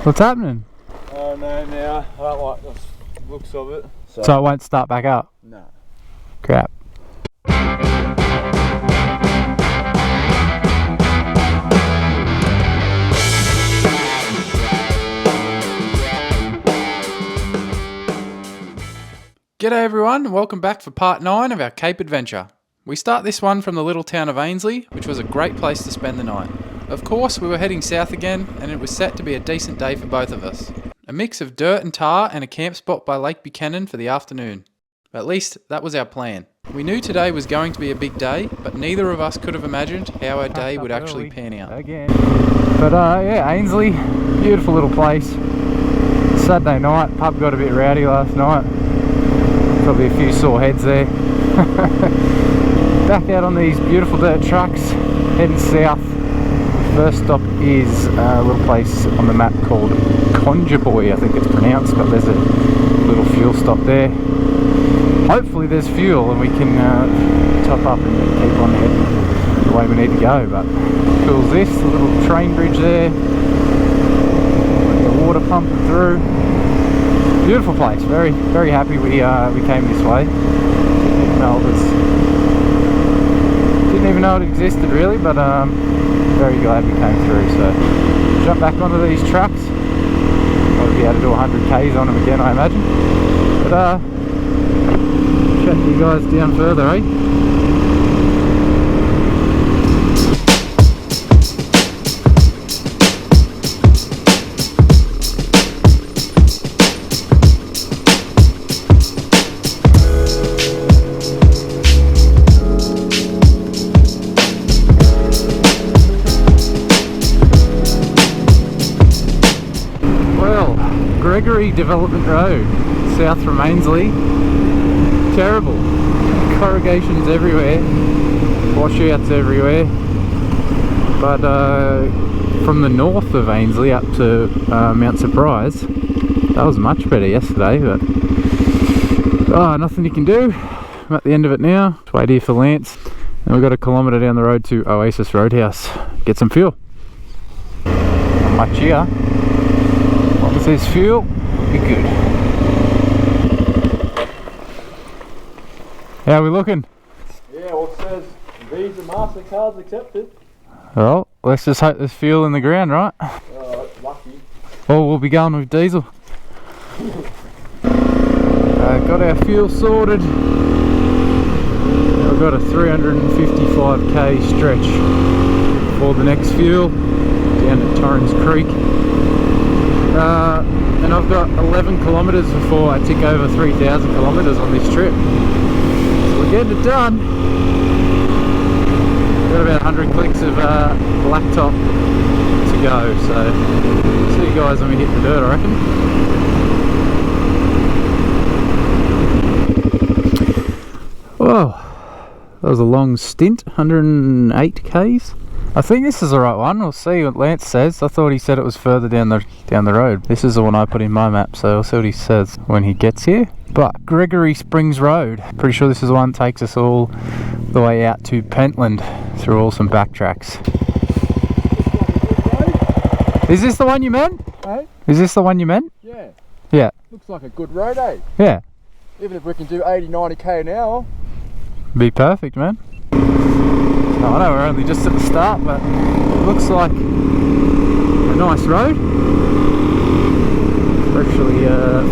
What's happening? Oh no, now I don't like the looks of it. So it won't start back up? No. Crap. G'day everyone, and welcome back for part 9 of our Cape adventure. We start this one from the little town of Ainslie, which was a great place to spend the night. Of course, we were heading south again, and it was set to be a decent day for both of us. A mix of dirt and tar and a camp spot by Lake Buchanan for the afternoon. At least, that was our plan. We knew today was going to be a big day, but neither of us could have imagined how our day would actually pan out. Again. But yeah, Ainslie, beautiful little place. Saturday night, pub got a bit rowdy last night. Probably a few sore heads there. Back out on these beautiful dirt trucks, heading south. First stop is a little place on the map called Conjurboy, I think it's pronounced, but there's a little fuel stop there. Hopefully there's fuel and we can top up and keep on heading the way we need to go. But cool as this, a little train bridge there, the water pumping through. Beautiful place. Very, very happy we came this way. Didn't even know it existed really, but very glad we came through. So jump back onto these trucks. I'll be able to do 100 k's on them again, I imagine. But chat to you guys down further, eh? Development Road, south from Ainslie. Terrible. Corrugations everywhere, washouts everywhere. But from the north of Ainslie up to Mount Surprise, that was much better yesterday. But nothing you can do. I'm at the end of it now. Just wait here for Lance. And we've got a kilometre down the road to Oasis Roadhouse. Get some fuel. Not much here. As long as there's fuel, be good. How are we looking? Yeah, well it says Visa MasterCards accepted. Well, let's just hope there's fuel in the ground, right? Lucky. Or we'll be going with diesel. Got our fuel sorted. We've got a 355k stretch for the next fuel down at Torrens Creek. And I've got 11 kilometres before I tick over 3,000 kilometres on this trip. So we're getting it done. Got about 100 clicks of blacktop to go, so see you guys when we hit the dirt, I reckon. Whoa, that was a long stint, 108 k's. I think this is the right one. We'll see what Lance says. I thought he said it was further down the road. This is the one I put in my map, so we'll see what he says when he gets here. But Gregory Springs Road, pretty sure this is the one that takes us all the way out to Pentland through all some backtracks. Is this the one you meant? Hey? Is this the one you meant? Yeah. Yeah. Looks like a good road, eh? Yeah. Even if we can do 80-90k an hour. Be perfect, man. I know we're only just at the start, but it looks like a nice road.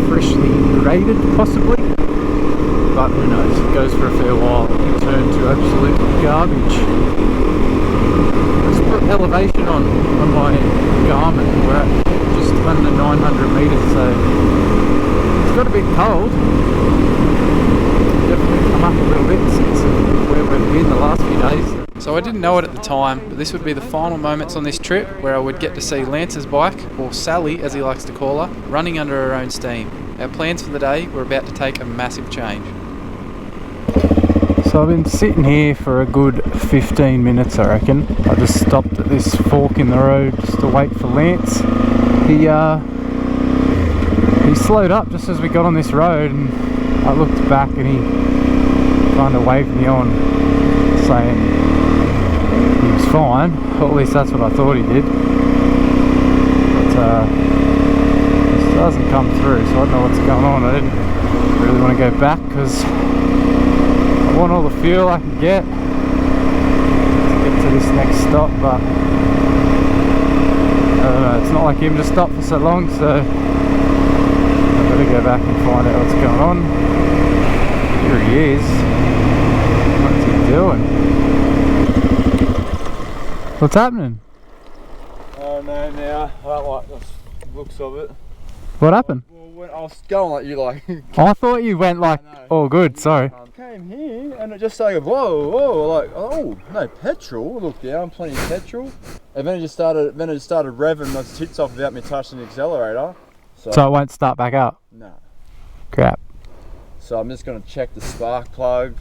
Freshly graded, possibly. But who knows, it goes for a fair while. It can turn to absolute garbage. Let's put elevation on my Garmin. We're at just under 900 metres, so it's got a bit cold. Definitely come up a little bit since where we've been the last few days. So I didn't know it at the time, but this would be the final moments on this trip where I would get to see Lance's bike, or Sally as he likes to call her, running under her own steam. Our plans for the day were about to take a massive change. So I've been sitting here for a good 15 minutes, I reckon. I just stopped at this fork in the road just to wait for Lance. He slowed up just as we got on this road, and I looked back and he kind of waved me on, saying he was fine. Or at least that's what I thought he did. But Doesn't come through, so I don't know what's going on. I didn't really want to go back because I want all the fuel I can get to this next stop, but I don't know, it's not like him to stop for so long, so I better go back and find out what's going on. Here he is. What's he doing? What's happening? Oh no, now I don't like the looks of it. What happened? Well, when I was going like you like. I thought you went like, oh good, sorry. Came here and it just started, whoa, like, oh, no petrol. Look down, plenty of petrol. And then it just started revving those tits off without me touching the accelerator. So it won't start back up? No. Crap. So I'm just gonna check the spark plug,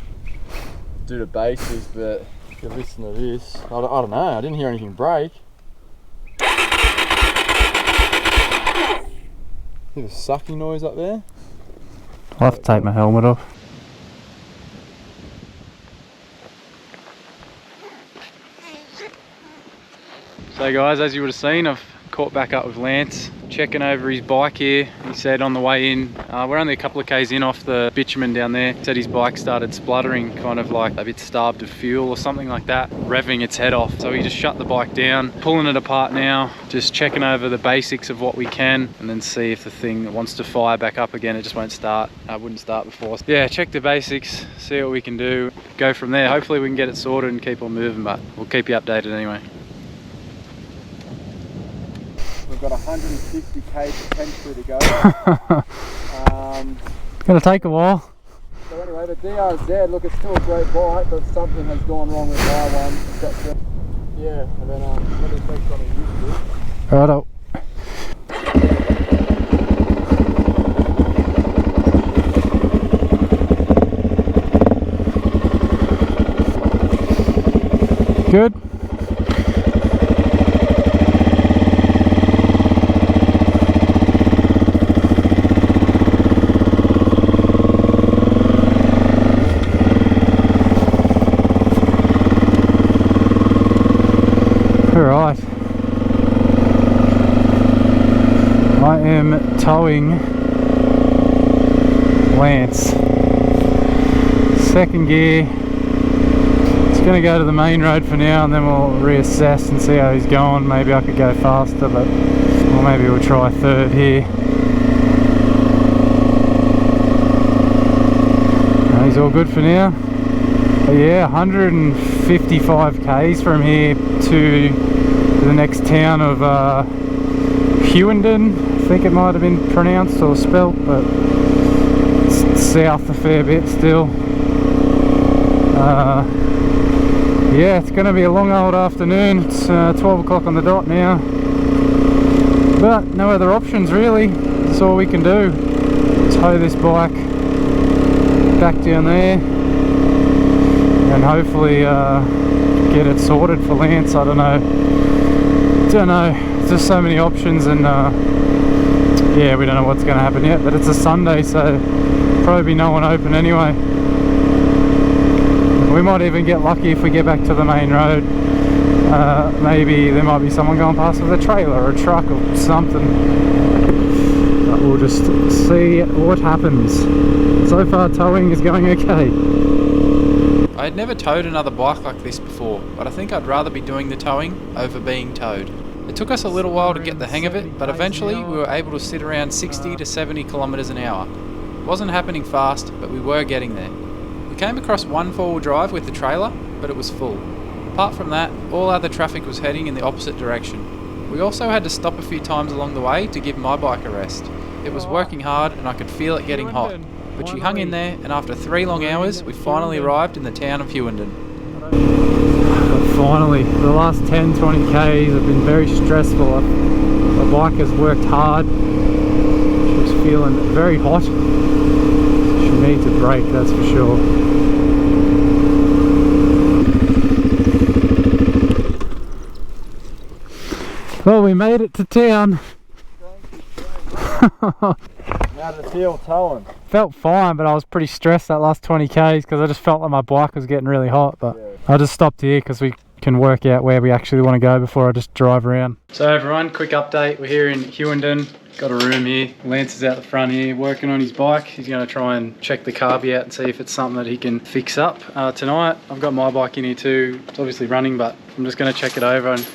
do the basics, but if you listen to this, I don't know, I didn't hear anything break. Hear the sucking noise up there? I'll have to take my helmet off. So guys, as you would have seen, I've caught back up with Lance, checking over his bike here. He said on the way in, we're only a couple of k's in off the bitumen down there, he said his bike started spluttering, kind of like a bit starved of fuel or something like that, revving its head off. So he just shut the bike down, pulling it apart now, just checking over the basics of what we can, and then see if the thing wants to fire back up again. It just won't start. Wouldn't start before. Yeah, check the basics, see what we can do, go from there. Hopefully we can get it sorted and keep on moving, but we'll keep you updated anyway. We've got 150k potentially to go. It's gonna take a while. So anyway, the DRZ, look, it's still a great bike, but something has gone wrong with my one. Yeah, and then let me take something useful. Righto. Good. Alright, I am towing Lance, second gear. It's going to go to the main road for now and then we'll reassess and see how he's going. Maybe I could go faster, but or maybe we'll try third here. He's all good for now. But yeah, 155 k's from here to the next town of Hughenden, I think it might have been pronounced or spelt, but it's south a fair bit still. Yeah, it's going to be a long old afternoon. It's 12 o'clock on the dot now, but no other options really. That's all we can do. Tow this bike back down there and hopefully get it sorted for Lance. I don't know, there's just so many options, and yeah, we don't know what's going to happen yet, but it's a Sunday, so probably be no one open anyway. We might even get lucky if we get back to the main road. Maybe there might be someone going past with a trailer or a truck or something, but we'll just see what happens. So far towing is going okay. I had never towed another bike like this before, but I think I'd rather be doing the towing over being towed. It took us a little while to get the hang of it, but eventually we were able to sit around 60 to 70 kilometers an hour. It wasn't happening fast, but we were getting there. We came across one four-wheel drive with the trailer, but it was full. Apart from that, all other traffic was heading in the opposite direction. We also had to stop a few times along the way to give my bike a rest. It was working hard and I could feel it getting hot. But she hung in there, and after 3 long hours, we finally arrived in the town of Hughenden. But finally, the last 10-20 k's have been very stressful. The bike has worked hard. She was feeling very hot. She needs a break, that's for sure. Well, we made it to town. How did it feel towing? Felt fine, but I was pretty stressed that last 20 k's because I just felt like my bike was getting really hot. But yeah. I just stopped here because we can work out where we actually want to go before I just drive around. So everyone, quick update. We're here in Hughenden. Got a room here. Lance is out the front here working on his bike. He's going to try and check the carb out and see if it's something that he can fix up. Tonight, I've got my bike in here too. It's obviously running, but I'm just going to check it over and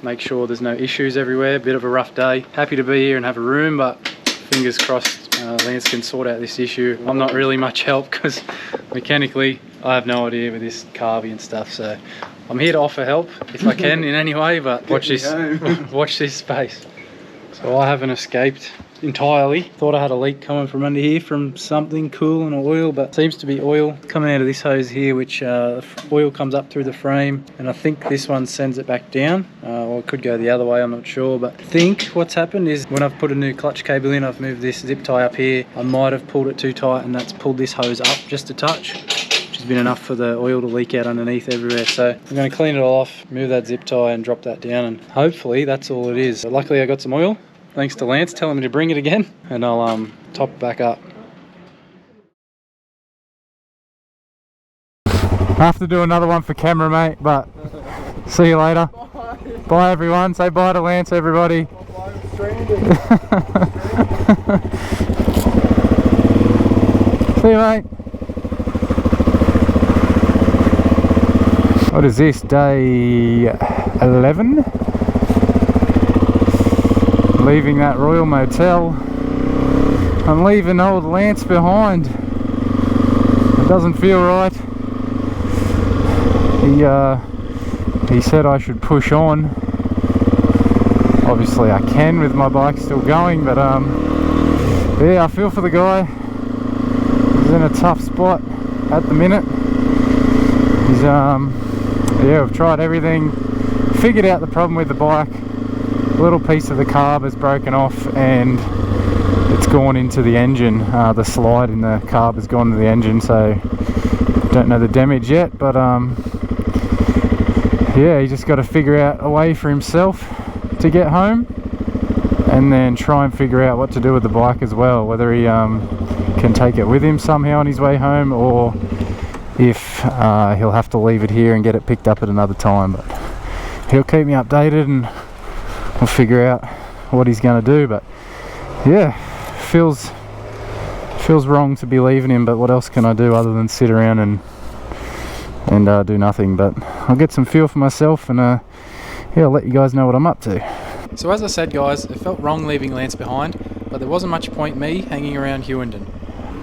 make sure there's no issues everywhere. Bit of a rough day. Happy to be here and have a room, but fingers crossed Lance can sort out this issue. I'm not really much help because mechanically I have no idea with this carby and stuff, so I'm here to offer help if I can in any way, but watch this space. So I haven't escaped entirely. Thought I had a leak coming from under here from something cool and oil, but it seems to be oil coming out of this hose here, which oil comes up through the frame, and I think this one sends it back down, or it could go the other way, I'm not sure. But I think what's happened is when I've put a new clutch cable in, I've moved this zip tie up here. I might have pulled it too tight, and that's pulled this hose up just a touch, which has been enough for the oil to leak out underneath everywhere. So I'm going to clean it all off, move that zip tie and drop that down, and hopefully that's all it is. So luckily I got some oil, thanks to Lance telling me to bring it again, and I'll top it back up. I have to do another one for camera, mate, but see you later. Bye everyone. Say bye to Lance, everybody. See you, mate. What is this, day 11? Leaving that Royal Motel. I'm leaving old Lance behind. It doesn't feel right. He said I should push on. Obviously I can with my bike still going, but yeah, I feel for the guy. He's in a tough spot at the minute. He's yeah, I've tried everything, figured out the problem with the bike. A little piece of the carb has broken off and it's gone into the engine. The slide in the carb has gone to the engine, so don't know the damage yet, but yeah, he just got to figure out a way for himself to get home, and then try and figure out what to do with the bike as well, whether he can take it with him somehow on his way home, or if he'll have to leave it here and get it picked up at another time. But he'll keep me updated and we'll figure out what he's going to do. But yeah, feels wrong to be leaving him, but what else can I do other than sit around and do nothing? But I'll get some feel for myself, and yeah, I'll let you guys know what I'm up to. So as I said guys, it felt wrong leaving Lance behind, but there wasn't much point me hanging around Hewenden.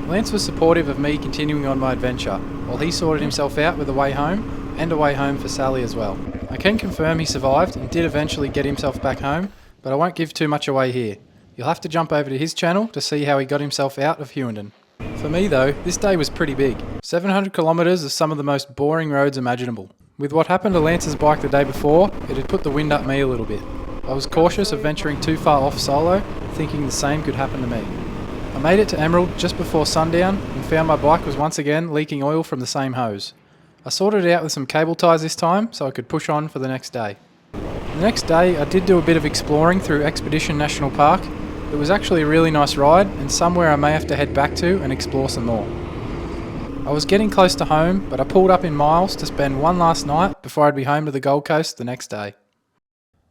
Lance was supportive of me continuing on my adventure, while he sorted himself out with a way home, and a way home for Sally as well. I can confirm he survived and did eventually get himself back home, but I won't give too much away here. You'll have to jump over to his channel to see how he got himself out of Hewenden. For me though, this day was pretty big. 700 kilometres of some of the most boring roads imaginable. With what happened to Lance's bike the day before, it had put the wind up me a little bit. I was cautious of venturing too far off solo, thinking the same could happen to me. I made it to Emerald just before sundown and found my bike was once again leaking oil from the same hose. I sorted it out with some cable ties this time so I could push on for the next day. The next day I did do a bit of exploring through Expedition National Park. It was actually a really nice ride, and somewhere I may have to head back to and explore some more. I was getting close to home, but I pulled up in Miles to spend one last night before I'd be home to the Gold Coast the next day.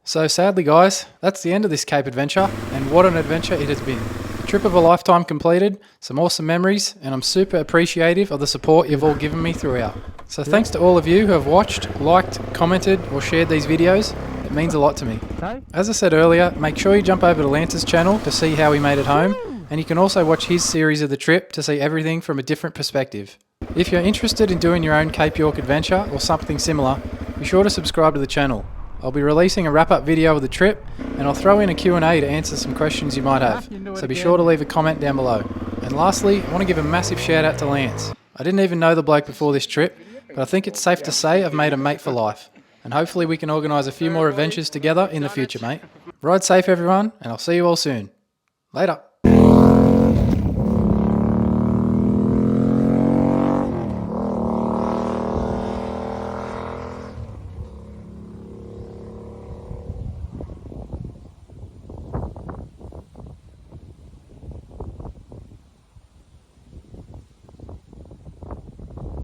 So sadly guys, that's the end of this Cape adventure, and what an adventure it has been. Trip of a lifetime completed, some awesome memories, and I'm super appreciative of the support you've all given me throughout. So thanks to all of you who have watched, liked, commented or shared these videos. It means a lot to me. As I said earlier, make sure you jump over to Lance's channel to see how he made it home, and you can also watch his series of the trip to see everything from a different perspective. If you're interested in doing your own Cape York adventure or something similar, be sure to subscribe to the channel. I'll be releasing a wrap-up video of the trip, and I'll throw in a Q&A to answer some questions you might have, so be sure to leave a comment down below. And lastly, I want to give a massive shout out to Lance. I didn't even know the bloke before this trip, but I think it's safe to say I've made a mate for life, and hopefully we can organise a few more adventures together in the future, mate. Ride safe everyone, and I'll see you all soon. Later.